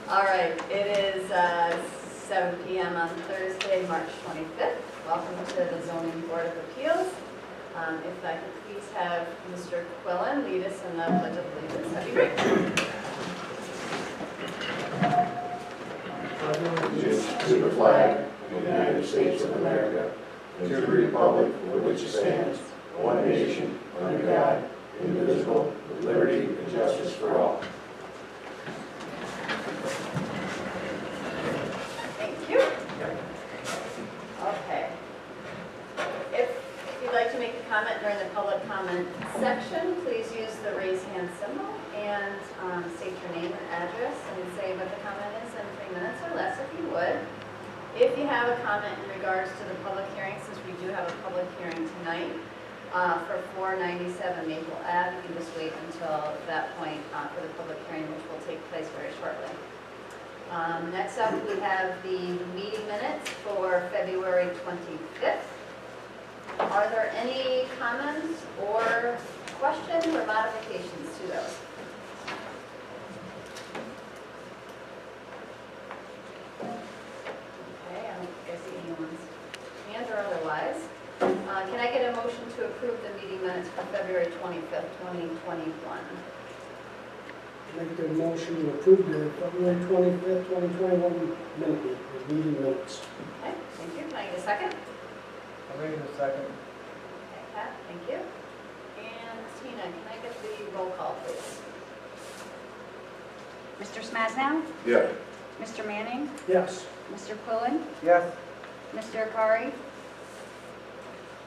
All right, it is 7 p.m. on Thursday, March 25th. Welcome to the Zoning Board of Appeals. If I could please have Mr. Quillen lead us in the Pledge of Allegiance, that'd be great. Allegiance to the flag of the United States of America and to the republic for which it stands, one nation, under God, indivisible, with liberty and justice for all. Thank you. Okay. If you'd like to make a comment during the public comment section, please use the raise hand symbol and state your name and address and say what the comment is in 3 minutes or less if you would. If you have a comment in regards to the public hearing, since we do have a public hearing tonight for 497 Maple Ave, you can just wait until that point for the public hearing, which will take place very shortly. Next up, we have the meeting minutes for February 25th. Are there any comments or questions or modifications to those? Okay, I don't think I see anyone's hand or otherwise. Can I get a motion to approve the meeting minutes for February 25th, 2021? Make the motion to approve the February 25th, 2021 meeting minutes. Okay, thank you. Can I get a second? I'll make it a second. Okay, Pat, thank you. And Tina, can I get the roll call, please? Mr. Smasnow? Yeah. Mr. Manning? Yes. Mr. Quillen? Yes. Mr. Akari?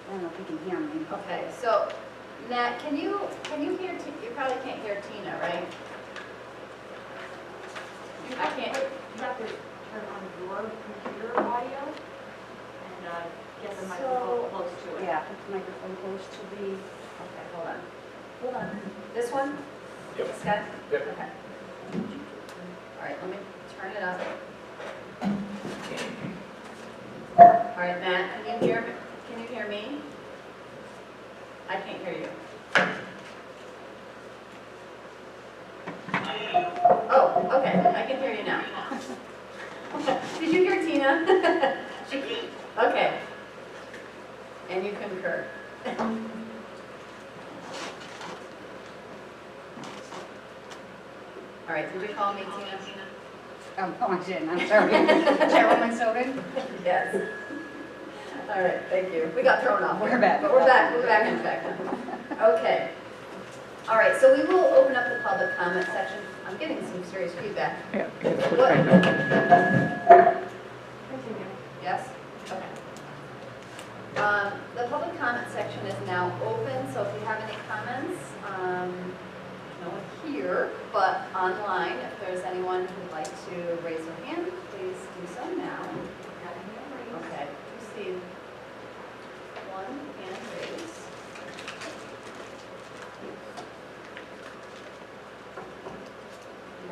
I don't know if you can hear me. Okay, so Nat, can you hear, you probably can't hear Tina, right? I can't. You have to turn on your computer audio and get the So- microphone close to it. Yeah, put the microphone close to the, Okay, hold on. Hold on. This one? Yep. This guy? Yep. Okay. All right, let me turn it up. All right, Matt, can you hear me? I can't hear you. Oh, okay, I can hear you now. Did you hear Tina? Okay. And you concur. All right, did you call me Tina? oh, I didn't, I'm sorry. Chairwoman Soden? Yes. All right, thank you. We got thrown off. We're back. But we're back in effect now. Okay. All right, so we will open up the public comment section. I'm getting some serious feedback. What? Continue. Yes? Okay. The public comment section is now open, so if you have any comments, no one here, but online, if there's anyone who'd like to raise their hand, please do so now. Okay, we see one hand raised.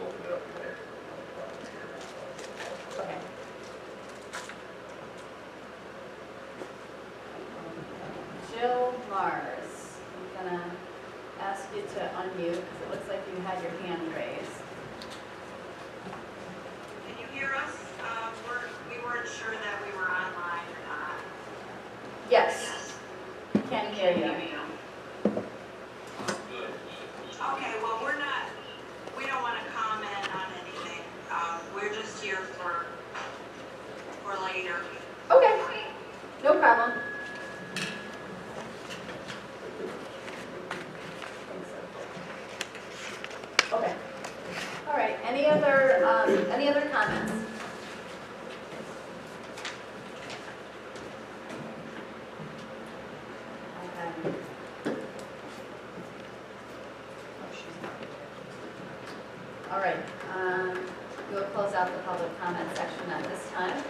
Open it up there. Okay. Jill Mars, I'm gonna ask you to unmute because it looks like you had your hand raised. Can you hear us? We weren't sure that we were online or not. Yes, can hear you. Okay, well, we don't want to comment on anything. We're just here for later. Okay, no problem. Okay. All right, any other comments? Okay. All right, we'll close out the public comment section at this time.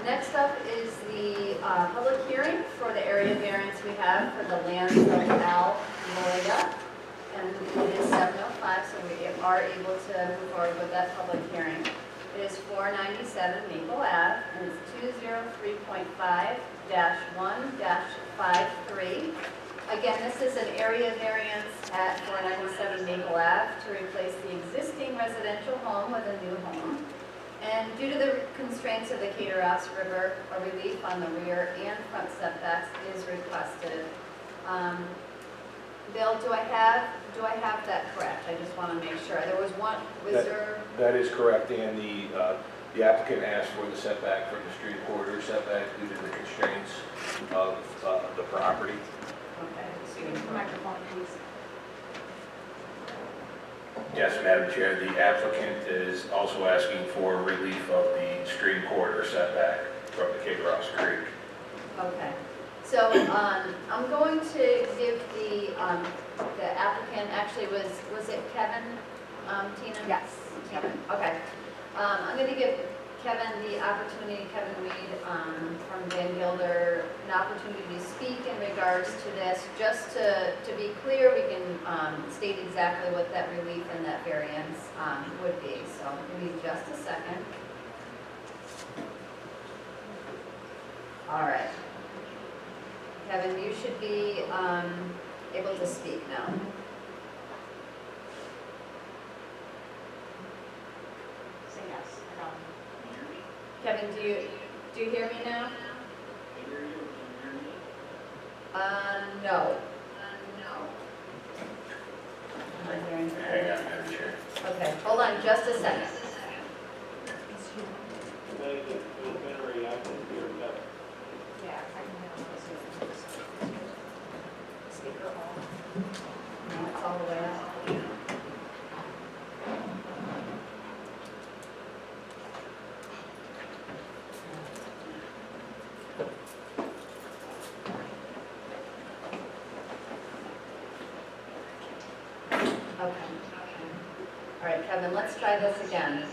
Next up is the public hearing for the area variance we have for the lands of Al Moya. And it is 7:05, so we are able to move forward with that public hearing. It is 497 Maple Ave, and it's 203.5-1-53. Again, this is an area variance at 497 Maple Ave to replace the existing residential home with a new home. And due to the constraints of the Cateros River, a relief on the rear and front setbacks is requested. Bill, do I have that correct? I just want to make sure. There was one, was there? That is correct, and the applicant asked for the setback from the street corridor setback due to the constraints of the property. Okay. Microphone, please. Yes, Madam Chair, the applicant is also asking for relief of the stream corridor setback from the Cateros Creek. Okay. So I'm going to give the applicant, actually, was it Kevin, Tina? Yes. Kevin, okay. I'm going to give Kevin the opportunity, Kevin Reed from Van Gilder, an opportunity to speak in regards to this. Just to be clear, we can state exactly what that relief and that variance would be. So give me just a second. All right. Kevin, you should be able to speak now. Say yes. Kevin, do you hear me now? No. I'm not hearing you. Hang on, Madam Chair. Okay, hold on just a second. Yeah, I can have this. Speaker off. No, it's all the way up. Okay. All right, Kevin, let's try this again.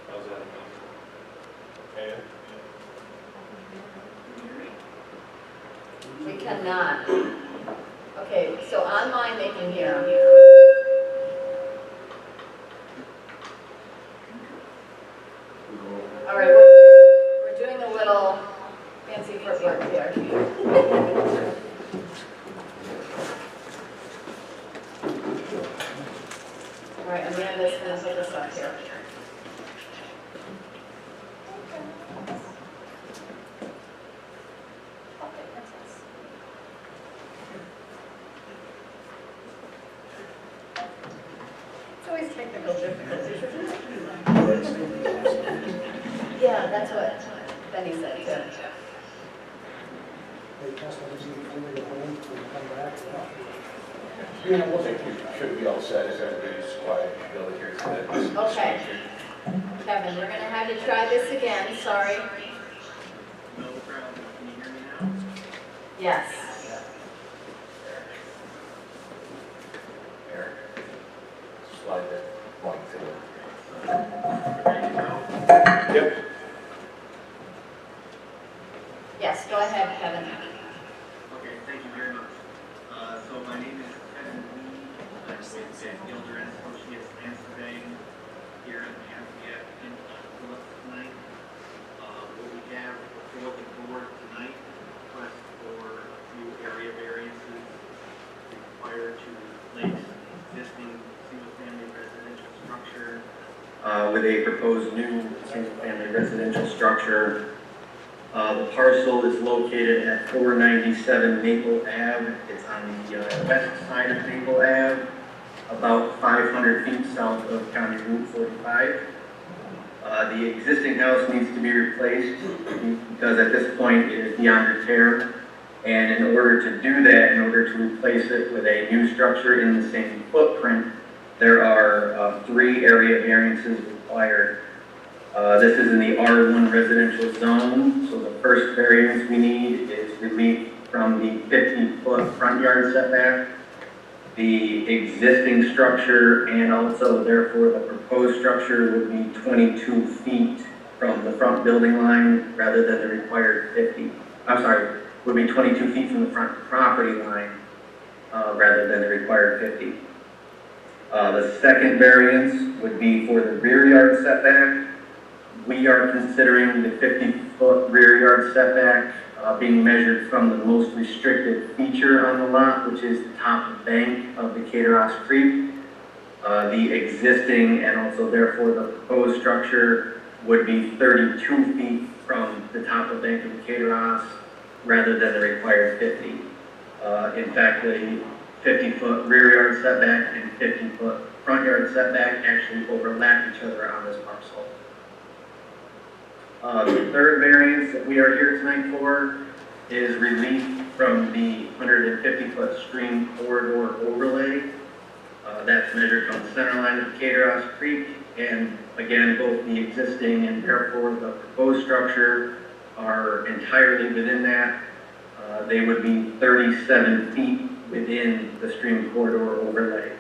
How's that? Okay. We cannot. Okay, so on mine they can hear him. All right, we're doing a little fancy footwork here. All right, Amanda's gonna hook us up here. It's always technical difficulties, isn't it? Yeah, that's what Benny said too. They test everything before they go home, and come back. I think we should be all set if everybody's quiet. Bill here today. Okay. Kevin, we're gonna have you try this again, sorry. No problem. Can you hear me now? Yes. There. Slide that point to Ready to go? it. Yep. Yes, go ahead, Kevin. Okay, thank you very much. So my name is Kevin Lee. I'm with Van Gilder and Associates and Surveying here in the applicant Phillips tonight. What we have before the board tonight, request for a few area variances required to replace existing single-family residential structure with a proposed new single-family residential structure. The parcel is located at 497 Maple Ave. It's on the west side of Maple Ave, about 500 feet south of County Route 45. The existing house needs to be replaced because at this point it is beyond repair. And in order to do that, in order to replace it with a new structure in the same footprint, there are 3 area variances required. This is in the R1 residential zone, so the first variance we need is relief from the 50-foot front yard setback. The existing structure and also therefore the proposed structure would be 22 feet from the front building line rather than the required 50. I'm sorry, would be 22 feet from the front property line rather than the required 50. The second variance would be for the rear yard setback. We are considering the 50-foot rear yard setback being measured from the most restricted feature on the lot, which is the top bank of the Cateros Creek. The existing and also therefore the proposed structure would be 32 feet from the top of bank of the Cateros rather than the required 50. In fact, the 50-foot rear yard setback and 50-foot front yard setback actually overlap each other on this parcel. The third variance that we are here tonight for is relief from the 150-foot stream corridor overlay. That's measured from the center line of Cateros Creek, and again, both the existing and therefore the proposed structure are entirely within that. They would be 37 feet within the stream corridor overlay.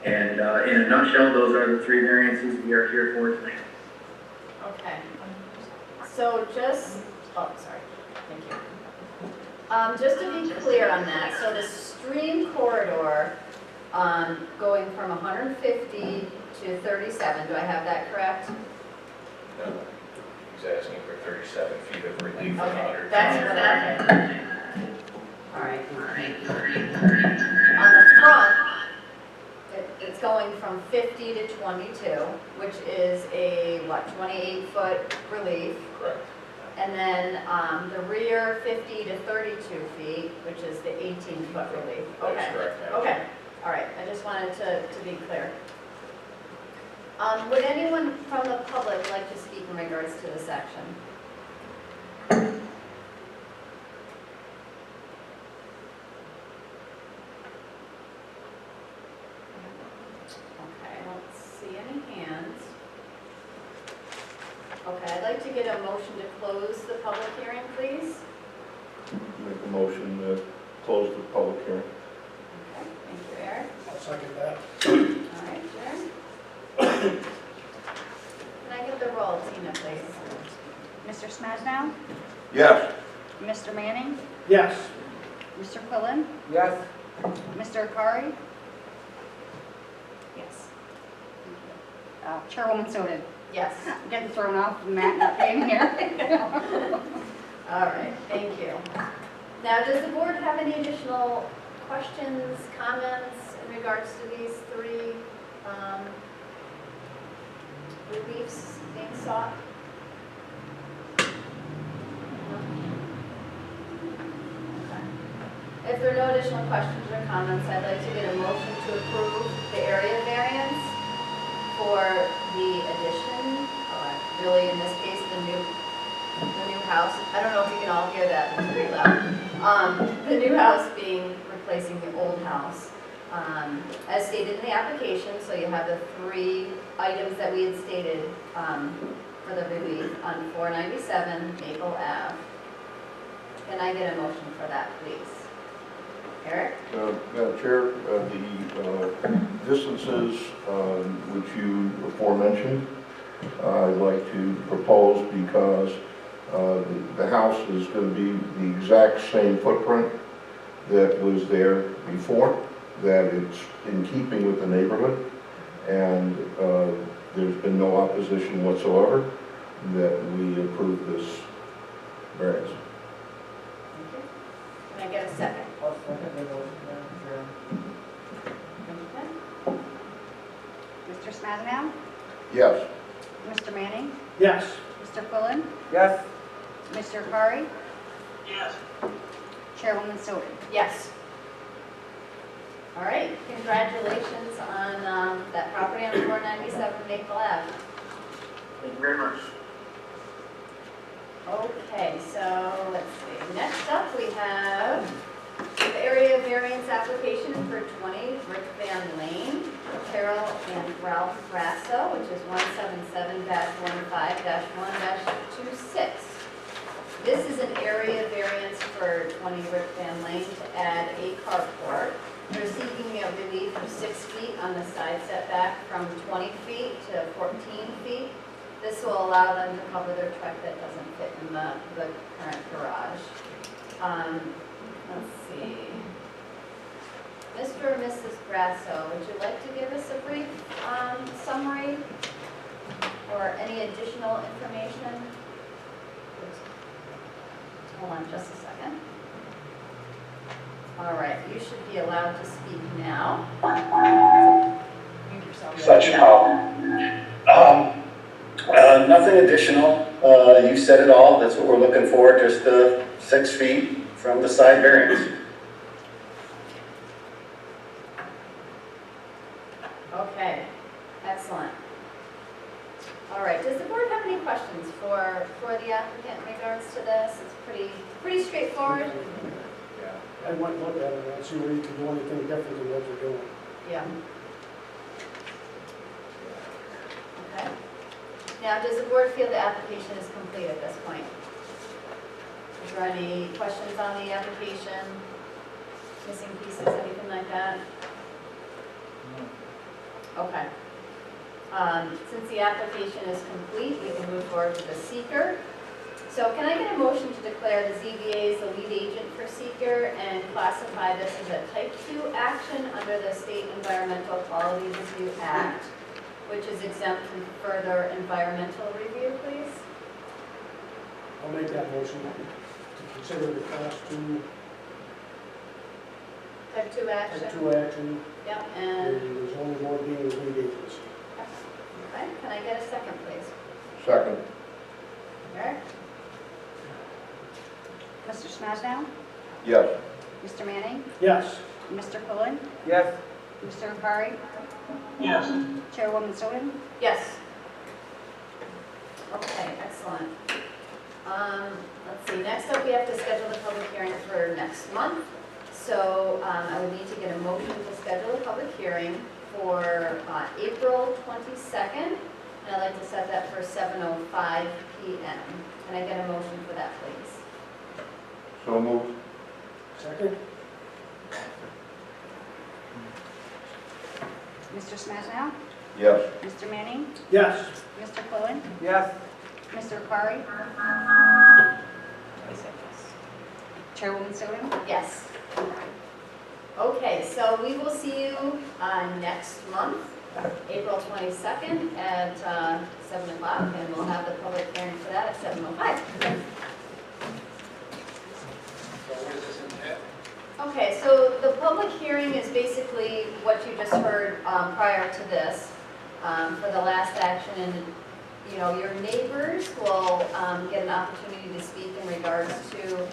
And in a nutshell, those are the three variances we are here for tonight. Okay. So just, oh, sorry, thank you. Just to be clear on that, so the stream corridor, going from 150 to 37, do I have that correct? No, he's asking for 37 feet of relief from Okay, 100. that's what I, all right. On the front, it's going from 50 to 22, which is a, what, 28-foot relief? Correct. And then the rear 50 to 32 feet, which is the 18-foot relief. That Okay. is correct, Madam Okay, Chair. all right, I just wanted to be clear. Would anyone from the public like to speak in regards to this section? Okay, I don't see any hands. Okay, I'd like to get a motion to close the public hearing, please. Make a motion to close the public hearing. Okay, thank you, Eric. I'll second that. All right, Sharon. Can I get the roll, Tina, please? Mr. Smajdowne? Yes. Mr. Manning? Yes. Mr. Quillen? Yes. Mr. Akari? Yes. Chairwoman Soden? Yes. Getting thrown off, Matt not being here. All right, thank you. Now, does the board have any additional questions, comments in regards to these three reliefs being sought? No? Okay. If there are no additional questions or comments, I'd like to get a motion to approve the area variance for the addition, really in this case, the new house. I don't know if you can all hear that, it's pretty loud. The new house being replacing the old house. As stated in the application, so you have the three items that we had stated for the relief on 497 Maple Ave. Can I get a motion for that, please? Eric? Madam Chair, the distances which you aforementioned, I'd like to propose because the house is going to be the exact same footprint that was there before, that it's in keeping with the neighborhood, and there's been no opposition whatsoever that we approve this variance. Thank you. Can I get a second? I'll second the motion, Madam Chair. Okay. Mr. Smajdowne? Yes. Mr. Manning? Yes. Mr. Quillen? Yes. Mr. Akari? Yes. Chairwoman Soden? Yes. All right, congratulations on that property on 497 Maple Ave. Thank you very much. Okay, so let's see. Next up, we have the area variance application for 20 Rick Van Lane, Carol and Ralph Grasso, which is 177-15-1-26. This is an area variance for 20 Rick Van Lane to add a carport. They're seeking a relief of 6 feet on the side setback from 20 feet to 14 feet. This will allow them to cover their truck that doesn't fit in the current garage. Let's see. Mr. or Mrs. Grasso, would you like to give us a brief summary or any additional information? Hold on just a second. All right, you should be allowed to speak now. Mute yourself. Such nothing additional. You said it all. That's what we're looking for, just 6 feet from the side variance. Okay, excellent. All right, does the board have any questions for the applicant in regards to this? It's pretty straightforward. I went and looked at it, and I see where you can do anything different than what you're doing. Yeah. Okay. Now, does the board feel the application is complete at this point? Is there any questions on the application? Missing pieces, anything like that? Okay. Since the application is complete, we can move forward with the seeker. So can I get a motion to declare the ZBA as the lead agent for seeker and classify this as a type 2 action under the State Environmental Quality Review Act, which is exempt from further environmental review, please? I'll make that motion to consider the class 2, Type 2 action? type 2 action, Yep, and and, there's only one being the lead agency. okay, can I get a second, please? Second. Eric? Mr. Smajdowne? Yes. Mr. Manning? Yes. Mr. Quillen? Yes. Mr. Repari? Yes. Chairwoman Sullivan? Yes. Okay, excellent. Let's see, next up, we have to schedule the public hearing for next month. So I would need to get a motion to schedule a public hearing for April 22nd, and I'd like to set that for 7:05 p.m. Can I get a motion for that, please? So moved. Second? Mr. Smajdowne? Yes. Mr. Manning? Yes. Mr. Quillen? Yes. Mr. Repari? Chairwoman Sullivan? Yes. Okay, so we will see you next month, April 22nd at 7 o'clock, and we'll have the public hearing for that at 7:05. So what does this entail? Okay, so the public hearing is basically what you just heard prior to this for the last action. And, you know, your neighbors will get an opportunity to speak in regards to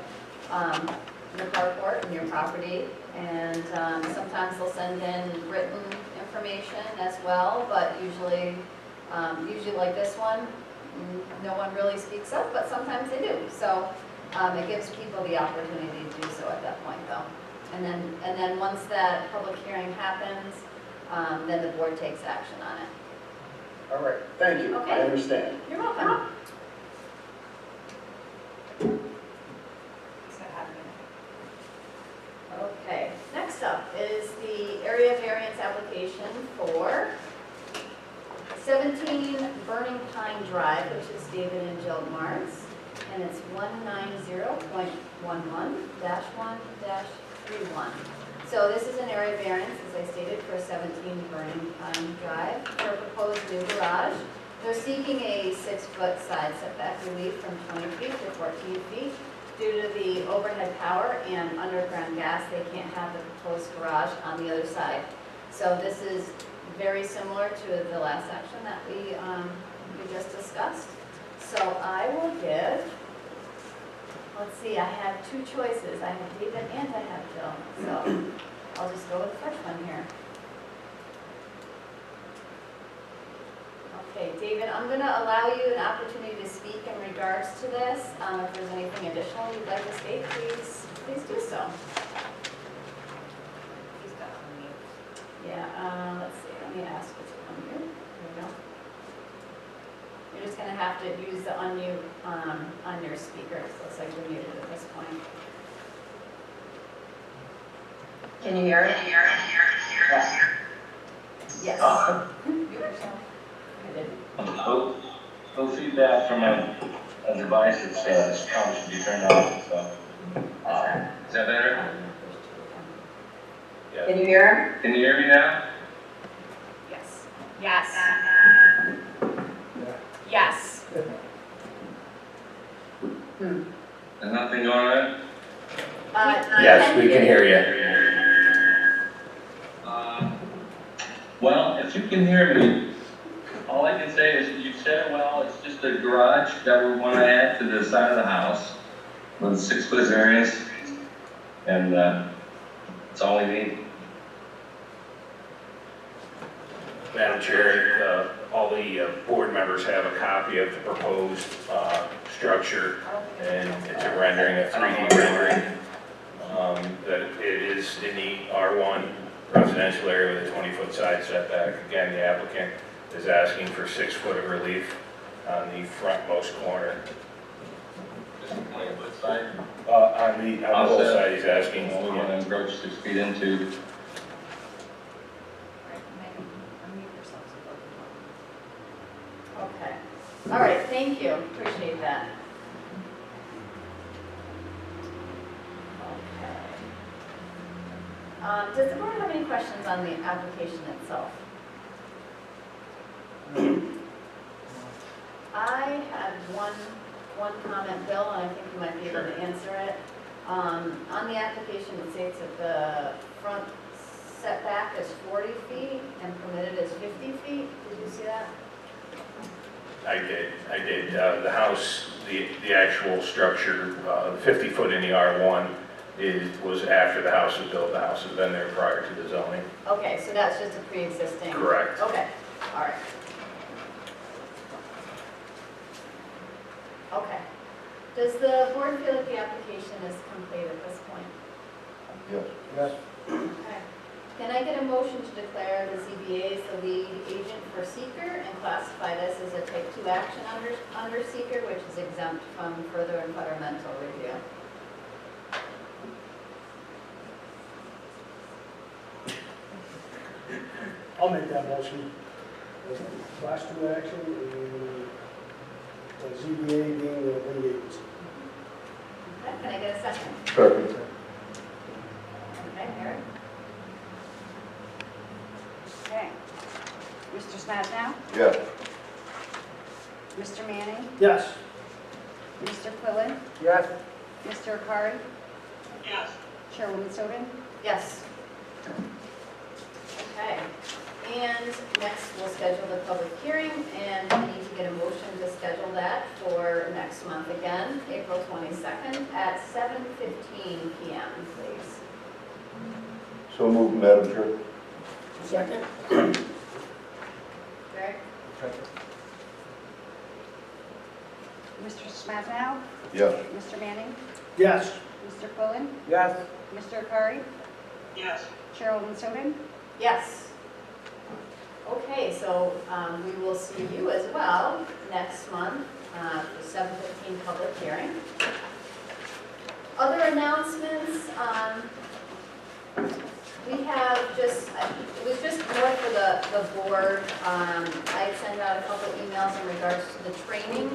the carport and your property. And sometimes they'll send in written information as well, but usually like this one, no one really speaks up, but sometimes they do. So it gives people the opportunity to do so at that point, though. And then once that public hearing happens, then the board takes action on it. All right, thank you. Okay. I understand. You're welcome. Okay, next up is the area variance application for 17 Burning Pine Drive, which is David and Jill Martz, and it's 190.11-1-31. So this is an area variance, as I stated, for 17 Burning Pine Drive for a proposed new garage. They're seeking a 6-foot side setback relief from 20 feet to 14 feet. Due to the overhead power and underground gas, they can't have the proposed garage on the other side. So this is very similar to the last action that we just discussed. So I will give, let's see, I have 2 choices. I have David and I have Jill. So I'll just go with the first one here. Okay, David, I'm going to allow you an opportunity to speak in regards to this. If there's anything additional you'd like to state, please do so. He's got unmute. Yeah, let's see, let me ask you to unmute. There we go. You're just going to have to use the unmute on your speaker. It looks like you're muted at this point. Can you hear it? Yes. Mute yourself. I did. No feedback from a device that's probably should be turned off, so. Is that better? Yeah. Can you hear Can you hear me now? Yes. Yes. Yes. him? And nothing going on? Yes, we can hear you. Well, if you can hear me, all I can say is you said it well. It's just a garage that we want to add to the side of the house with 6-foot variance, and that's all we need. Madam Chair, all the board members have a copy of the proposed structure, and it's a rendering, a 3D rendering, that it is in the R1 residential area with a 20-foot side setback. Again, the applicant is asking for 6 foot of relief on the frontmost corner. Just a 20-foot side. On the whole side, he's asking. We want to encroach 6 feet into. Okay. All right, thank you. Appreciate that. Okay. Does the board have any questions on the application itself? I had one comment, Bill, and I think you might be able to answer it. On the application, it states that the front setback is 40 feet and permitted is 50 feet. Did you see that? I did. The house, the actual structure, 50 foot in the R1 was after the house was built. The house has been there prior to the zoning. Okay, so that's just a pre-existing? Correct. Okay, all right. Okay. Does the board feel that the application is complete at this point? Yes. Yes. Okay. Can I get a motion to declare the ZBA as the lead agent for seeker and classify this as a type 2 action under seeker, which is exempt from further environmental review? I'll make that motion. Class 2 action and the ZBA being the lead agency. Okay, can I get a second? Second. Okay, Eric? Okay. Mr. Smasnow? Yes. Mr. Manning? Yes. Mr. Quillen? Yes. Mr. Akari? Yes. Chairwoman Soden? Yes. Okay, and next we'll schedule the public hearing, and we need to get a motion to schedule that for next month again, April 22nd at 7:15 PM, please. So moved, Madam Chair. Second? Greg? Mr. Smasnow? Yes. Mr. Manning? Yes. Mr. Quillen? Yes. Mr. Akari? Yes. Chairwoman Soden? Yes. Okay, so we will see you as well next month for 7:15 public hearing. Other announcements, we have just, it was just more for the board. I sent out a couple emails in regards to the training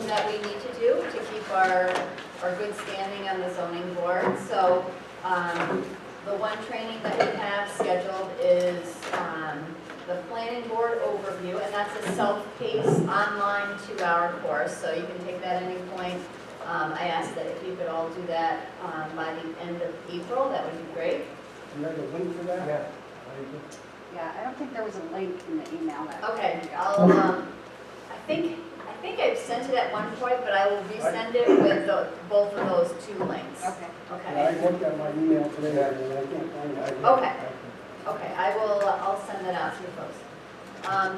that we need to do to keep our good standing on the zoning board. So the one training that we have scheduled is the planning board overview, and that's a self-paced online 2-hour course, so you can take that at any point. I asked that if you could all do that by the end of April, that would be great. You have a link for that? Yeah. Yeah, I don't think there was a link in the email that. Okay, I'll, I think I've sent it at one point, but I will resend it with both of those 2 links. Okay. I Okay, looked at my email today and I can't find it. Okay. okay, I'll send that out to you folks.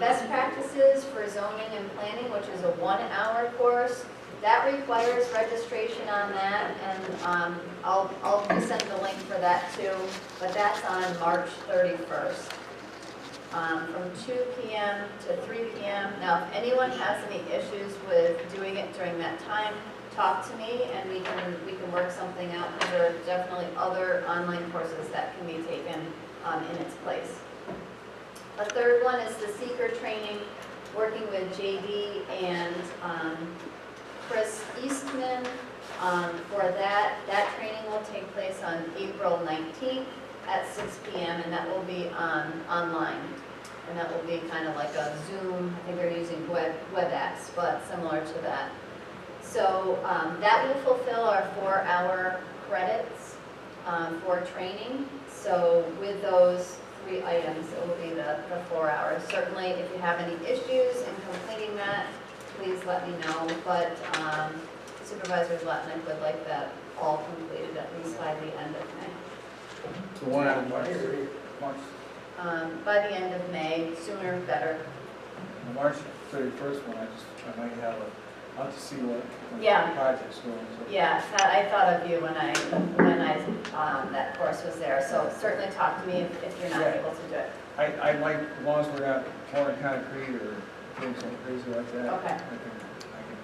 Best practices for zoning and planning, which is a 1-hour course. That requires registration on that, and I'll resend the link for that too, but that's on March 31st. From 2 p.m. to 3 p.m. Now, if anyone has any issues with doing it during that time, talk to me and we can work something out, because there are definitely other online courses that can be taken in its place. A third one is the seeker training, working with JD and Chris Eastman. For that training will take place on April 19th at 6 PM, and that will be online. And that will be kind of like a Zoom, I think they're using WebEx, but similar to that. So that will fulfill our 4-hour credits for training. So with those 3 items, it will be the 4 hours. Certainly, if you have any issues in completing that, please let me know. But Supervisor Zlatnik would like that all completed at least by the end of May. The one on March, By the end of May, sooner better. the March 31st one, I might have I'll have to see what Yeah. the project's going, so. Yeah, I thought of you when that course was there. So certainly talk to me if you're not Yeah. able to do it. I like, as long as we're not pouring concrete or doing something crazy like that. Okay. I can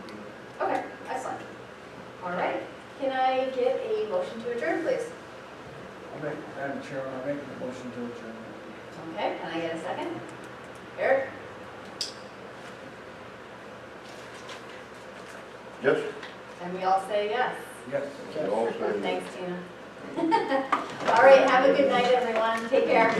be. Okay, excellent. All right, can I get a motion to adjourn, please? Madam Chairman, I'll make a motion to adjourn. Okay, can I get a second? Eric? Yes. And we all say yes. Yes. Thanks, Tina. All right, have a good night, everyone. Take care.